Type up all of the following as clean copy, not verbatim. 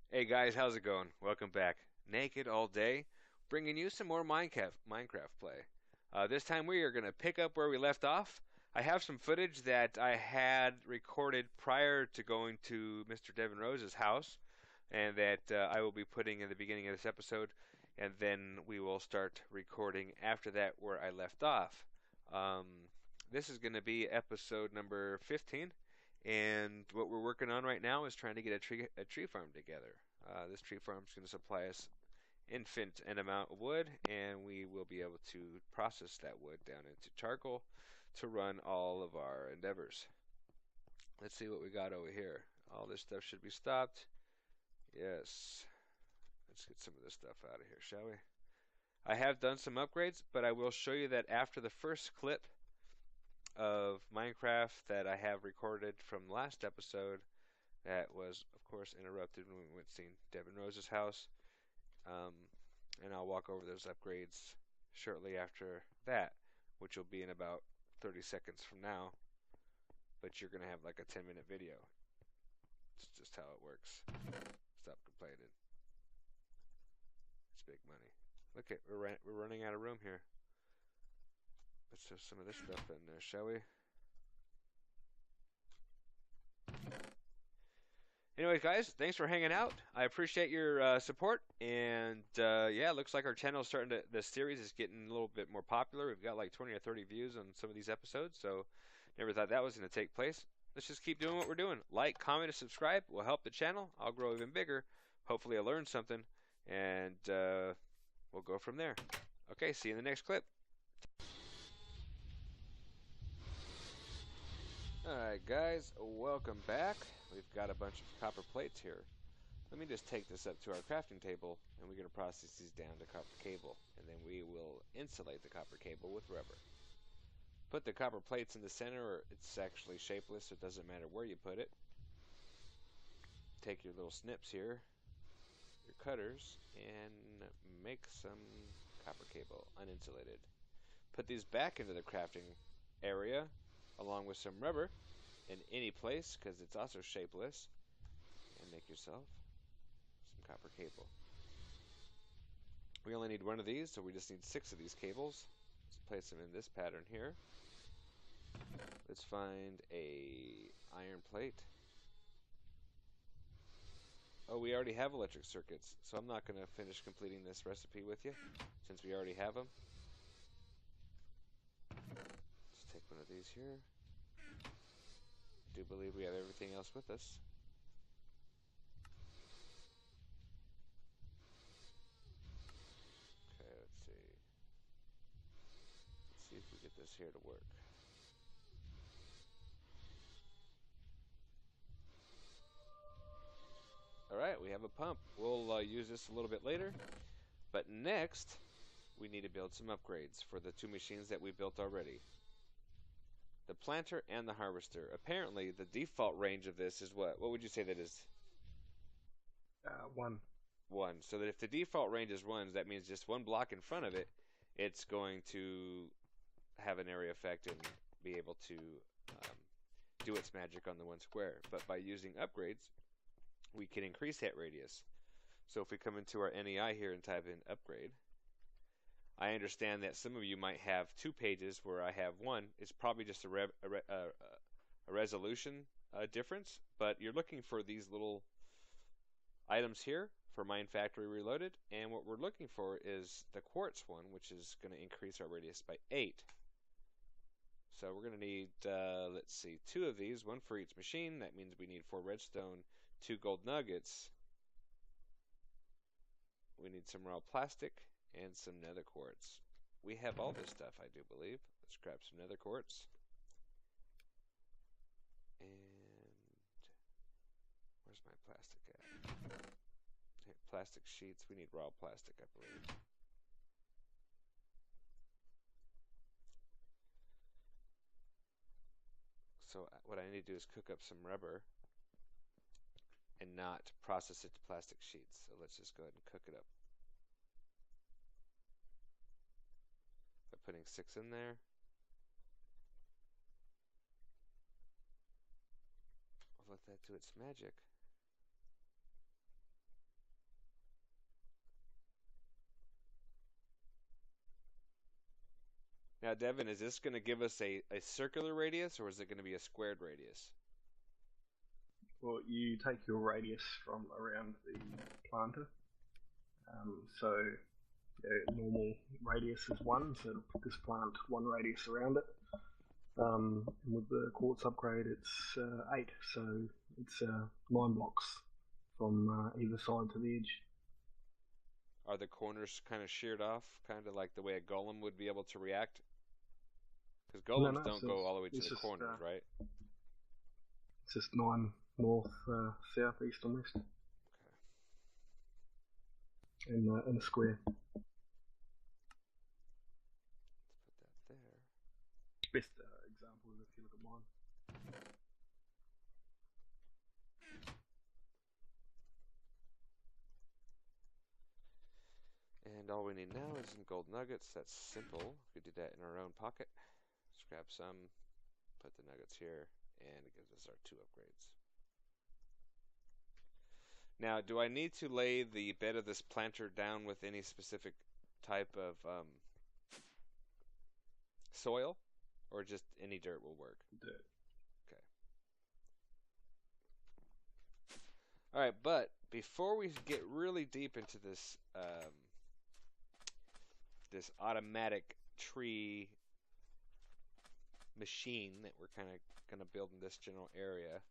Hey guys, how's it going? Welcome back. Naked all day, bringing you some more Minecraft play. This time we are going to pick up where we left off. I have some footage that I had recorded prior to going to Mr. Devin Rose's house, and that I will be putting in the beginning of this episode, and then we will start recording after that where I left off. Um, this is going to be episode number 15. And what we're working on right now is trying to get a tree farm together. This tree farm is going to supply us infinite amount of wood, and we will be able to process that wood down into charcoal to run all of our endeavors. Let's see what we got over here. All this stuff should be stopped. Yes. Let's get some of this stuff out of here, shall we? I have done some upgrades, but I will show you that after the first clip of Minecraft that I have recorded from last episode that was, of course, interrupted when we went seeing Devin Rose's house. Um, and I'll walk over those upgrades shortly after that, which will be in about 30 seconds from now. But you're going to have like a 10-minute video. It's just how it works. Stop complaining. It's big money. Look at we're running out of room here. Let's throw some of this stuff in there, shall we? Anyways, guys, thanks for hanging out. I appreciate your support, and yeah, it looks like our channel is starting to. The series is getting a little bit more popular. We've got like 20 or 30 views on some of these episodes, so never thought that was going to take place. Let's just keep doing what we're doing. Like, comment, and subscribe will help the channel. I'll grow even bigger. Hopefully, I learn something, and we'll go from there. Okay, see you in the next clip. Alright guys, welcome back. We've got a bunch of copper plates here. Let me just take this up to our crafting table, and we're going to process these down to copper cable, and then we will insulate the copper cable with rubber. Put the copper plates in the center, or it's actually shapeless, so it doesn't matter where you put it. Take your little snips here, your cutters, and make some copper cable, uninsulated. Put these back into the crafting area, along with some rubber in any place, because it's also shapeless, and make yourself some copper cable. We only need one of these, so we just need 6 of these cables. Let's place them in this pattern here. Let's find a iron plate. Oh, we already have electric circuits, so I'm not going to finish completing this recipe with you, since we already have them. Let's take one of these here. I do believe we have everything else with us. Okay, let's see. Let's see if we get this here to work. Alright, we have a pump. We'll use this a little bit later. But next, we need to build some upgrades for the 2 machines that we built already. The planter and the harvester. Apparently, the default range of this is what? What would you say that is? One. 1. So that if the default range is 1, that means just 1 block in front of it, it's going to have an area effect and be able to do its magic on the 1 square. But by using upgrades, we can increase that radius. So if we come into our NEI here and type in upgrade, I understand that some of you might have 2 pages where I have 1. It's probably just a resolution difference, but you're looking for these little items here for Mine Factory Reloaded, and what we're looking for is the quartz one, which is going to increase our radius by 8. So we're going to need, let's see, 2 of these, 1 for each machine. That means we need 4 redstone, 2 gold nuggets. We need some raw plastic and some nether quartz. We have all this stuff, I do believe. Let's grab some nether quartz. And where's my plastic at? Okay, plastic sheets. We need raw plastic, I believe. So what I need to do is cook up some rubber and not process it to plastic sheets. So let's just go ahead and cook it up. By putting 6 in there. I'll let that do its magic. Now, Devin, is this going to give us a circular radius, or is it going to be a squared radius? Well, you take your radius from around the planter. So normal radius is 1, so it'll put this plant 1 radius around it. And with the quartz upgrade, it's 8, so it's 9 blocks from either side to the edge. Are the corners kind of sheared off, kind of like the way a golem would be able to react? Because golems don't go all the way to the corners, right? It's just 9 north, south, east, and west. Okay. In a square. Let's put that there. Best example is if you look at mine. And all we need now is some gold nuggets. That's simple. We could do that in our own pocket. Just grab some, put the nuggets here, and it gives us our 2 upgrades. Now, do I need to lay the bed of this planter down with any specific type of soil, or just any dirt will work? Dirt. Okay. All right, but before we get really deep into this this automatic tree machine that we're kind of going to build in this general area,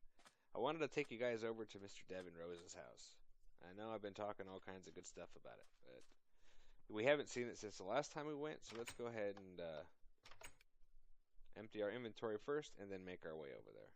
I wanted to take you guys over to Mr. Devin Rose's house. I know I've been talking all kinds of good stuff about it, but we haven't seen it since the last time we went, so let's go ahead and empty our inventory first and then make our way over there.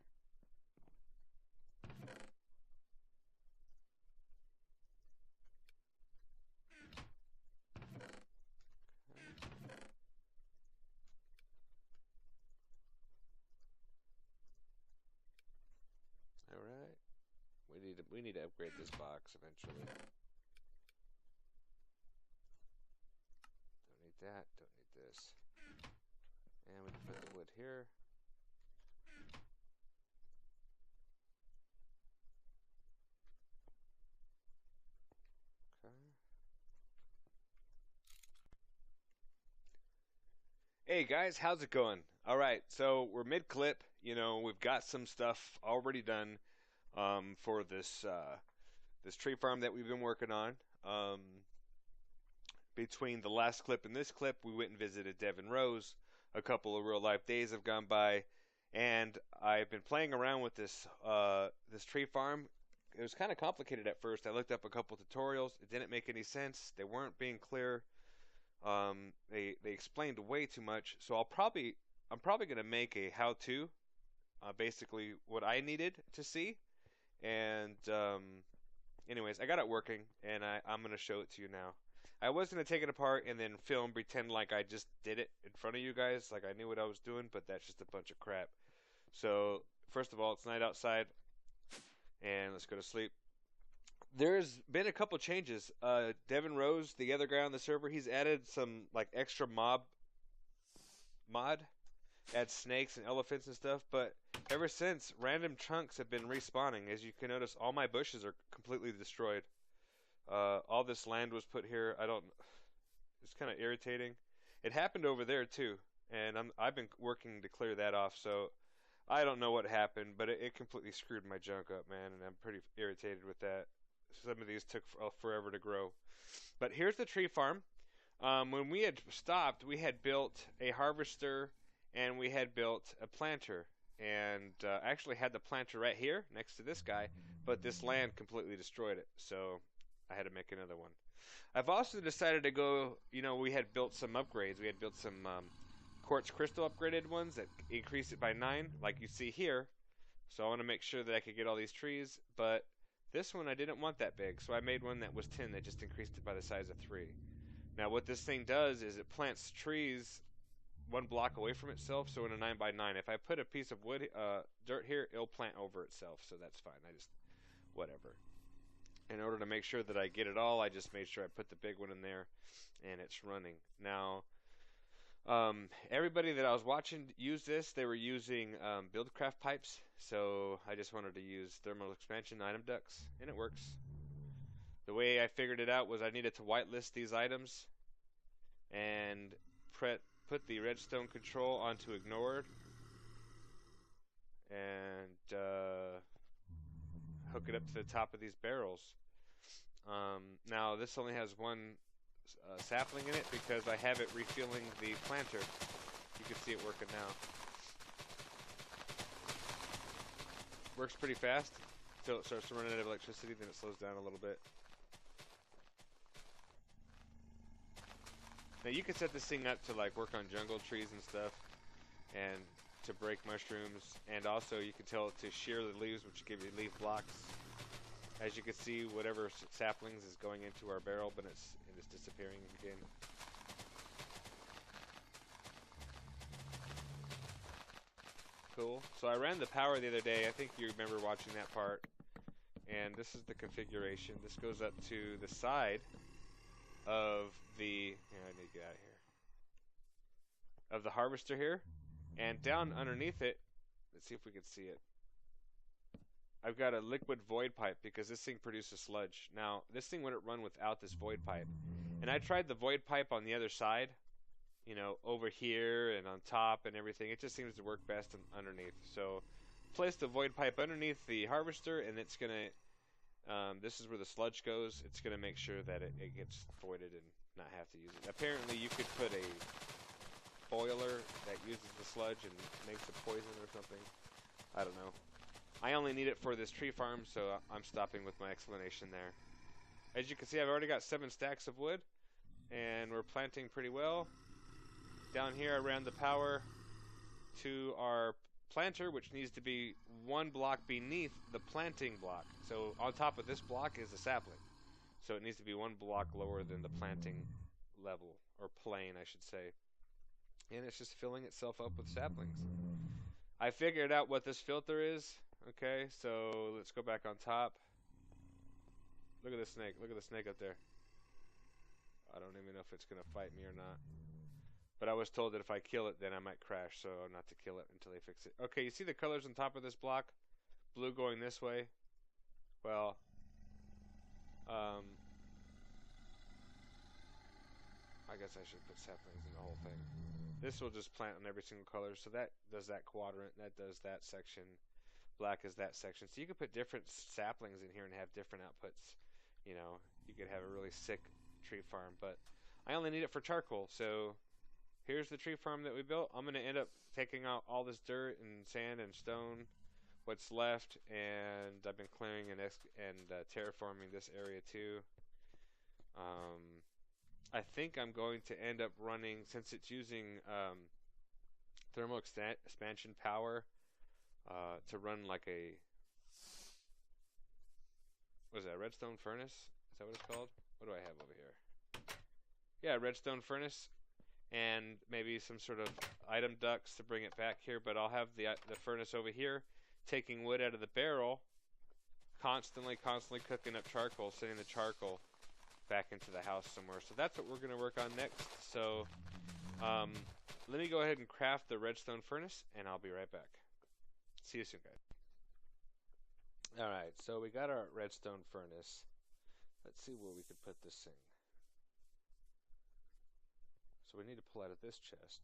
We need to upgrade this box eventually. Don't need that, don't need this. And we can put the wood here. Okay. Hey guys, how's it going? Alright, so we're mid-clip. You know, we've got some stuff already done for this this tree farm that we've been working on. Between the last clip and this clip, we went and visited Devin Rose. A couple of real life days have gone by, and I've been playing around with this this tree farm. It was kind of complicated at first. I looked up a couple tutorials. It didn't make any sense. They weren't being clear. They explained way too much. So I'm probably going to make a how-to, basically what I needed to see. And anyways, I got it working, and I'm going to show it to you now. I was going to take it apart and then film, pretend like I just did it in front of you guys, like I knew what I was doing, but that's just a bunch of crap. So, first of all, it's night outside, and let's go to sleep. There's been a couple changes. Devin Rose, the other guy on the server, he's added some like extra mod, add snakes and elephants and stuff, but ever since, random chunks have been respawning. As you can notice, all my bushes are completely destroyed. All this land was put here. It's kind of irritating. It happened over there too, and I've been working to clear that off, so I don't know what happened, but it completely screwed my junk up, man, and I'm pretty irritated with that. Some of these took forever to grow. But here's the tree farm. When we had stopped, we had built a harvester, and we had built a planter, and actually had the planter right here next to this guy, but this land completely destroyed it, so I had to make another one. I've also decided to go, you know, we had built some upgrades. We had built some quartz crystal upgraded ones that increased it by 9, like you see here. So I want to make sure that I could get all these trees, but this one I didn't want that big, so I made one that was 10 that just increased it by the size of 3. Now what this thing does is it plants trees 1 block away from itself, so in a 9 by 9. If I put a piece of wood, dirt here, it'll plant over itself, so that's fine. Whatever. In order to make sure that I get it all, I just made sure I put the big one in there, and it's running. Now, everybody that I was watching use this, they were using Buildcraft pipes, so I just wanted to use thermal expansion item ducts, and it works. The way I figured it out was I needed to whitelist these items and put the redstone control onto ignored and hook it up to the top of these barrels. Now this only has one sapling in it because I have it refueling the planter. You can see it working now. Works pretty fast until it starts to run out of electricity, then it slows down a little bit. Now you can set this thing up to like work on jungle trees and stuff, and to break mushrooms, and also you can tell it to shear the leaves, which give you leaf blocks. As you can see, whatever saplings is going into our barrel, but it's disappearing again. Cool. So I ran the power the other day. I think you remember watching that part. And this is the configuration. This goes up to the side of the... Here, I need to get out of here. Of the harvester here. And down underneath it, let's see if we can see it. I've got a liquid void pipe because this thing produces sludge. Now, this thing wouldn't run without this void pipe. And I tried the void pipe on the other side, you know, over here and on top and everything. It just seems to work best underneath. So, place the void pipe underneath the harvester, and it's going to, this is where the sludge goes. It's going to make sure that it gets voided and not have to use it. Apparently, you could put a boiler that uses the sludge and makes a poison or something. I don't know. I only need it for this tree farm, so I'm stopping with my explanation there. As you can see, I've already got 7 stacks of wood, and we're planting pretty well. Down here, I ran the power to our planter, which needs to be 1 block beneath the planting block. So on top of this block is a sapling. So it needs to be 1 block lower than the planting level, or plane, I should say. And it's just filling itself up with saplings. I figured out what this filter is. Okay, so let's go back on top. Look at the snake. Look at the snake up there. I don't even know if it's going to fight me or not. But I was told that if I kill it, then I might crash, so not to kill it until they fix it. Okay, you see the colors on top of this block? Blue going this way. Well, I guess I should put saplings in the whole thing. This will just plant on every single color. So that does that quadrant, that does that section. Black is that section. So you could put different saplings in here and have different outputs. You know, you could have a really sick tree farm, but I only need it for charcoal. So here's the tree farm that we built. I'm going to end up taking out all this dirt and sand and stone, what's left, and I've been clearing and terraforming this area too. I think I'm going to end up running, since it's using thermal expansion power, to run like a, what is that, redstone furnace? Is that what it's called? What do I have over here? Yeah, redstone furnace, and maybe some sort of item ducts to bring it back here, but I'll have the furnace over here, taking wood out of the barrel, constantly cooking up charcoal, sending the charcoal back into the house somewhere. So that's what we're going to work on next. So let me go ahead and craft the redstone furnace, and I'll be right back. See you soon, guys. Alright, so we got our redstone furnace. Let's see where we could put this thing. So we need to pull out of this chest.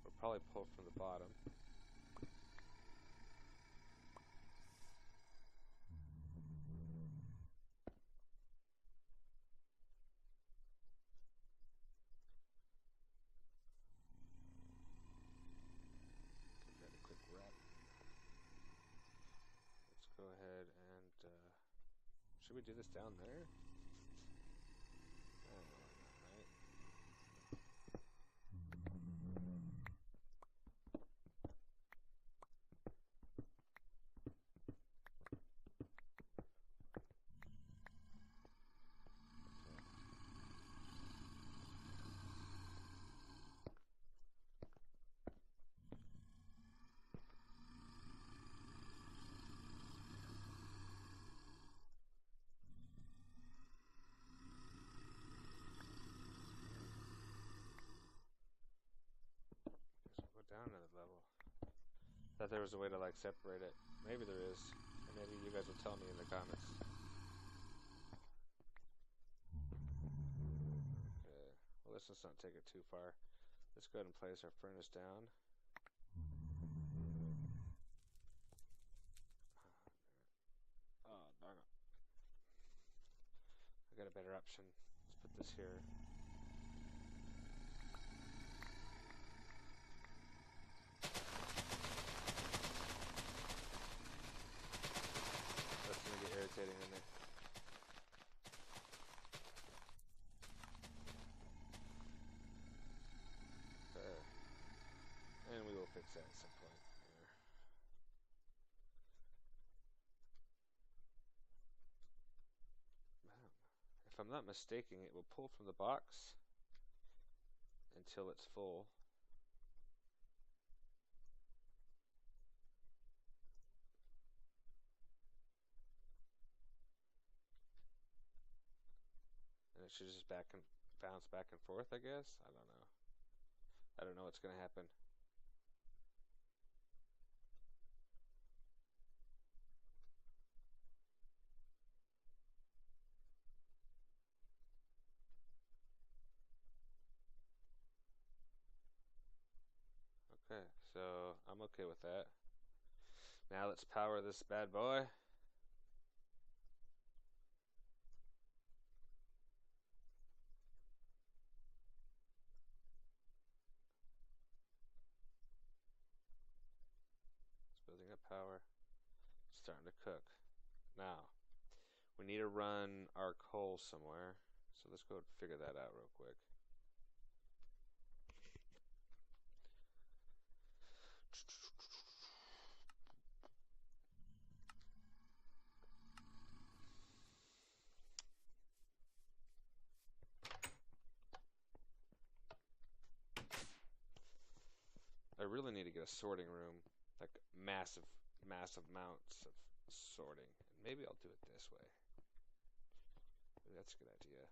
We'll probably pull from the bottom. Go ahead and should we do this down there? Oh, right. Down another level. Thought there was a way to like separate it. Maybe there is. And maybe you guys will tell me in the comments. Okay. Well, let's just not take it too far. Let's go ahead and place our furnace down. Oh, darn it. I got a better option. Let's put this here. That's going to get irritating, isn't it? There. And we will fix that at some point. There. If I'm not mistaken, it will pull from the box until it's full. And it should just bounce back and forth, I guess. I don't know. I don't know what's going to happen. Okay, so I'm okay with that. Now let's power this bad boy. It's building up power. It's starting to cook. Now, we need to run our coal somewhere. So let's go figure that out real quick. I really need to get a sorting room, like massive amounts of sorting. And maybe I'll do it this way. Maybe that's a good idea.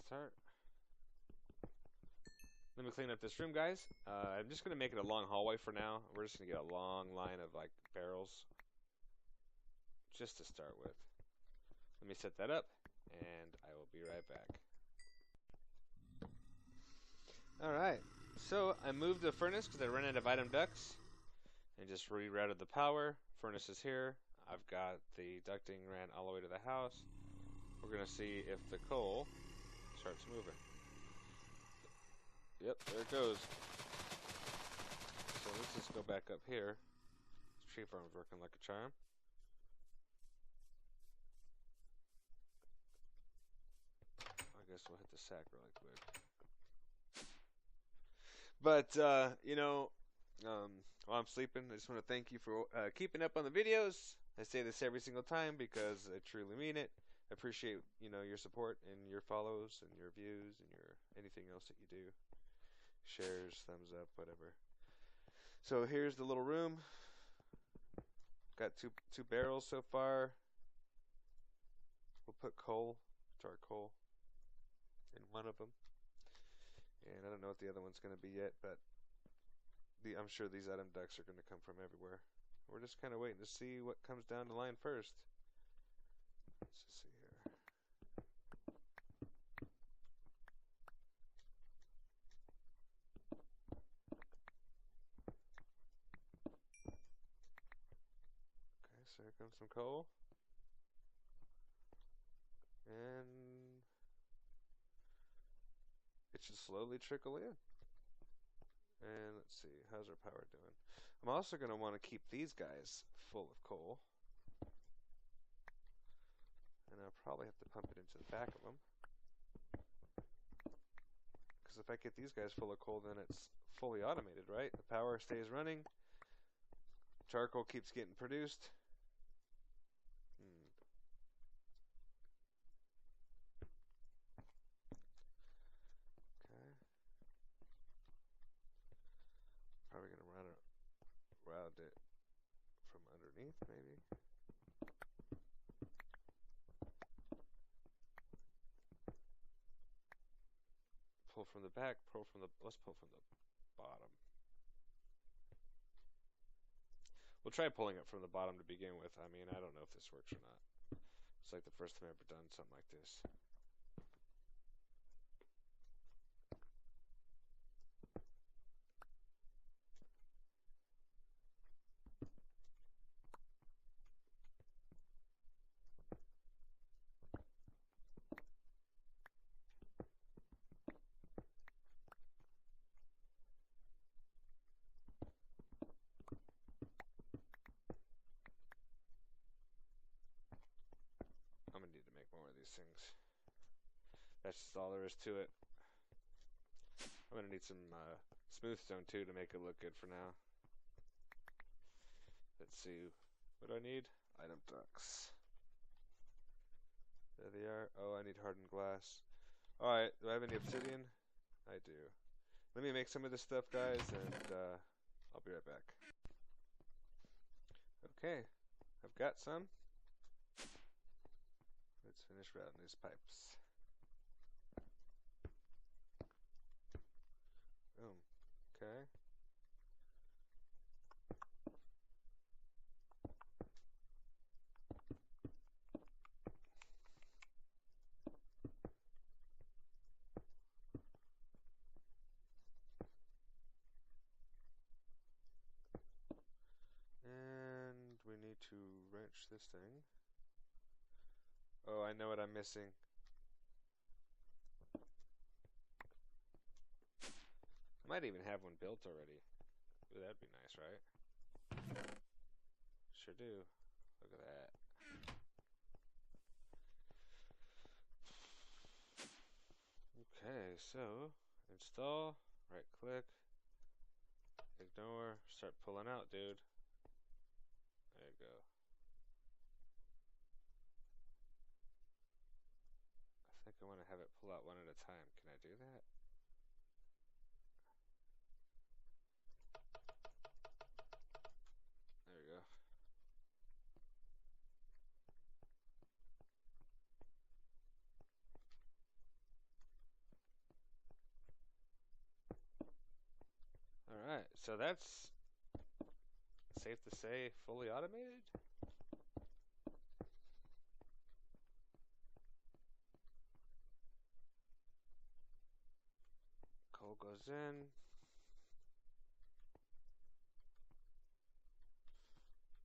Start. Let me clean up this room, guys. I'm just going to make it a long hallway for now. We're just going to get a long line of like barrels just to start with. Let me set that up and I will be right back. Alright, so I moved the furnace because I ran out of item ducts and just rerouted the power. Furnace is here. I've got the ducting ran all the way to the house. We're going to see if the coal starts moving. Yep, there it goes. So let's just go back up here. This tree farm's working like a charm. I guess we'll hit the sack really quick. But, while I'm sleeping, I just want to thank you for keeping up on the videos. I say this every single time because I truly mean it. I appreciate, your support and your follows and your views and your anything else that you do. Shares, thumbs up, whatever. So here's the little room. Got two barrels so far. We'll put charcoal in one of them. And I don't know what the other one's going to be yet, but I'm sure these item ducts are going to come from everywhere. We're just kind of waiting to see what comes down the line first. Let's just see here. Okay, so here comes some coal. And it should slowly trickle in. And let's see, how's our power doing? I'm also going to want to keep these guys full of coal. And I'll probably have to pump it into the back of them. Because if I get these guys full of coal, then it's fully automated, right? The power stays running. Charcoal keeps getting produced. underneath, maybe. Pull from the back, let's pull from the bottom. We'll try pulling it from the bottom to begin with. I mean, I don't know if this works or not. It's like the first time I've ever done something like this. I'm gonna need to make more of these things. That's just all there is to it. I'm gonna need some smooth stone too to make it look good for now. Let's see. What do I need? Item ducks. There they are. Oh, I need hardened glass. Alright, do I have any obsidian? I do. Let me make some of this stuff, guys, and I'll be right back. Okay, I've got some. Let's finish routing these pipes. Boom. Okay. And we need to wrench this thing. Oh, I know what I'm missing. I might even have one built already. Ooh, that'd be nice, right? Sure do. Look at that. Okay, so install, right click, ignore, start pulling out, dude. There you go. I think I want to have it pull out one at a time. Can I do that? There we go. Alright, so that's safe to say fully automated. Coal goes in.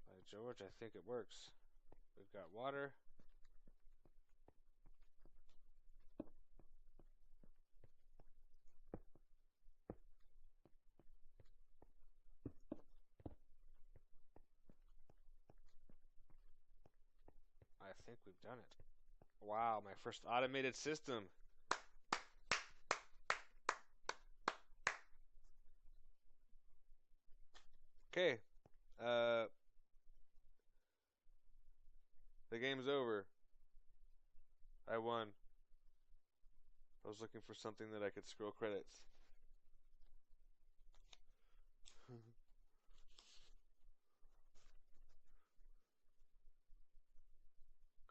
By George, I think it works. We've got water. I think we've done it. Wow, my first automated system. Okay. The game's over. I won. I was looking for something that I could scroll credits.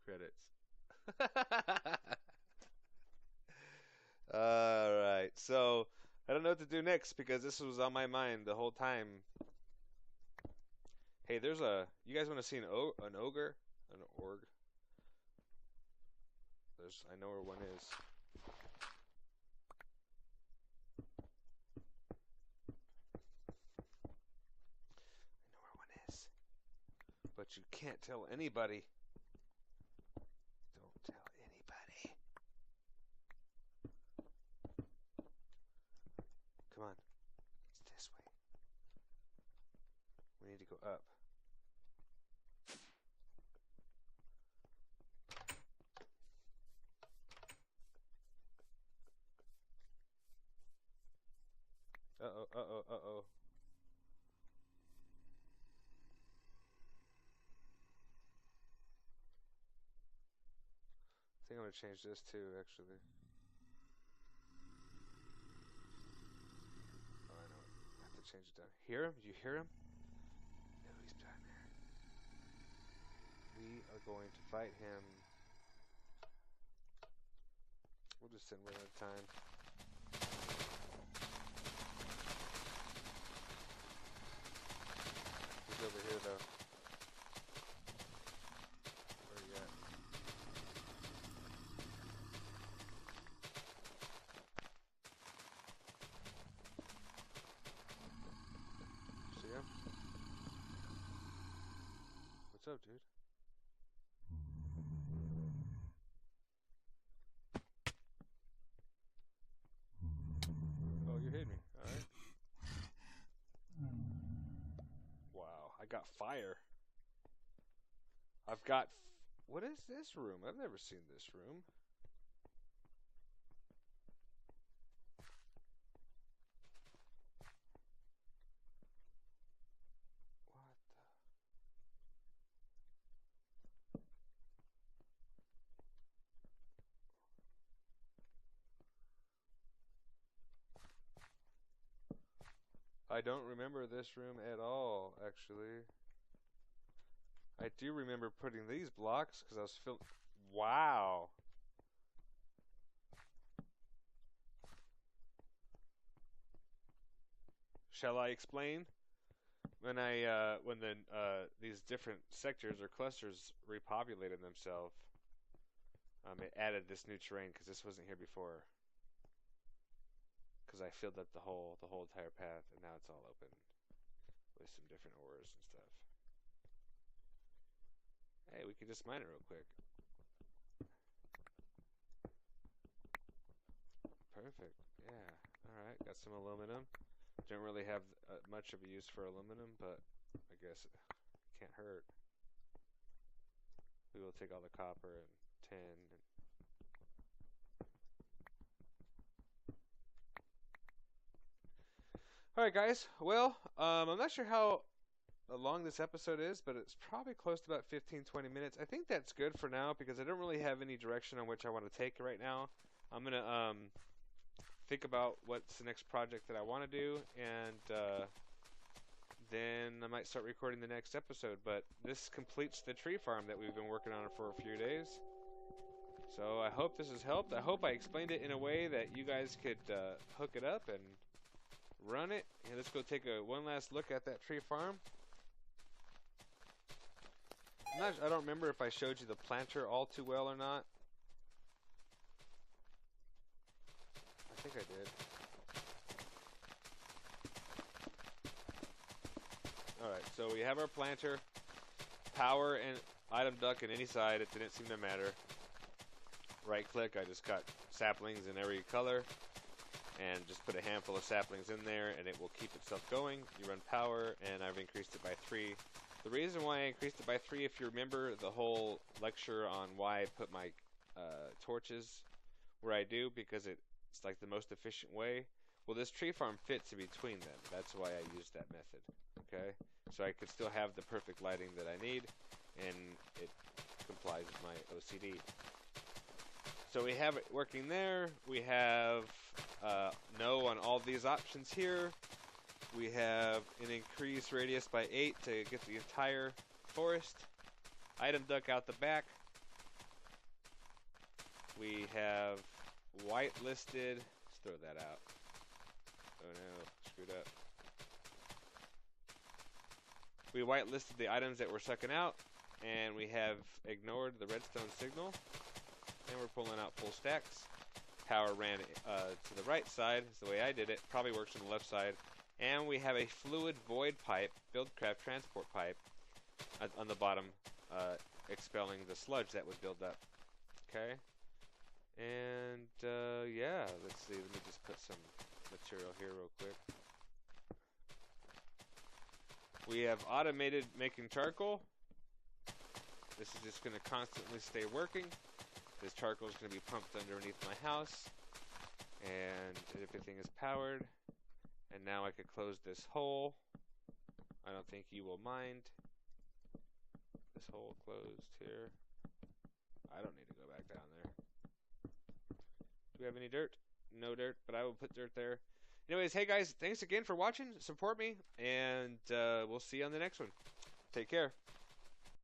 Credits. Alright, so I don't know what to do next because this was on my mind the whole time. Hey, there's a. You guys want to see an ogre? An org? I know where one is. I know where one is. But you can't tell anybody. Don't tell anybody. Come on. It's this way. We need to go up. Uh-oh, uh-oh, uh-oh. I think I'm going to change this too, actually. Oh, I know it. I have to change it down. Hear him? You hear him? No, he's down there. we are going to fight him. We'll just send one at a time. He's over here, though. Where are you at? See him? What's up, dude? Oh, you hit me. Alright. Wow, I got fire. I've got... What is this room? I've never seen this room. What the... I don't remember this room at all, actually. I do remember putting these blocks because I was feeling... Wow. Shall I explain? When these different sectors or clusters repopulated themselves, it added this new terrain because this wasn't here before. Because I filled up the whole entire path, and now it's all open with some different ores and stuff. Hey, we can just mine it real quick. Perfect. Yeah. All right. Got some aluminum. Don't really have much of a use for aluminum, but I guess it can't hurt. We will take all the copper and tin. All right, guys. Well, I'm not sure how long this episode is, but it's probably close to about 15-20 minutes. I think that's good for now because I don't really have any direction on which I want to take it right now. I'm going to think about what's the next project that I want to do, and then I might start recording the next episode. But this completes the tree farm that we've been working on for a few days. So I hope this has helped. I hope I explained it in a way that you guys could hook it up and run it. And let's go take one last look at that tree farm. I don't remember if I showed you the planter all too well or not. I think I did. Alright, so we have our planter, power and item duck in any side. It didn't seem to matter. Right click, I just got saplings in every color and just put a handful of saplings in there and it will keep itself going. You run power and I've increased it by 3. The reason why I increased it by 3, if you remember the whole lecture on why I put my torches where I do, because it's like the most efficient way. Well, this tree farm fits in between them. That's why I used that method. Okay, so I could still have the perfect lighting that I need, and it complies with my OCD. So we have it working there. We have no on all these options here. We have an increased radius by 8 to get the entire forest. Item duck out the back. We have whitelisted. Let's throw that out. Oh no, screwed up. We whitelisted the items that we're sucking out, and we have ignored the redstone signal, and we're pulling out full stacks. Power ran to the right side, is the way I did it. Probably works on the left side. And we have a fluid void pipe, buildcraft transport pipe, on the bottom, expelling the sludge that would build up. Okay? And, yeah, let's see. Let me just put some material here real quick. We have automated making charcoal. This is just going to constantly stay working. This charcoal is going to be pumped underneath my house. And everything is powered. And now I could close this hole. I don't think you will mind. This hole closed here. I don't need to go back down there. Do we have any dirt? No dirt, but I will put dirt there. Anyways, hey guys, thanks again for watching. Support me, and we'll see you on the next one. Take care.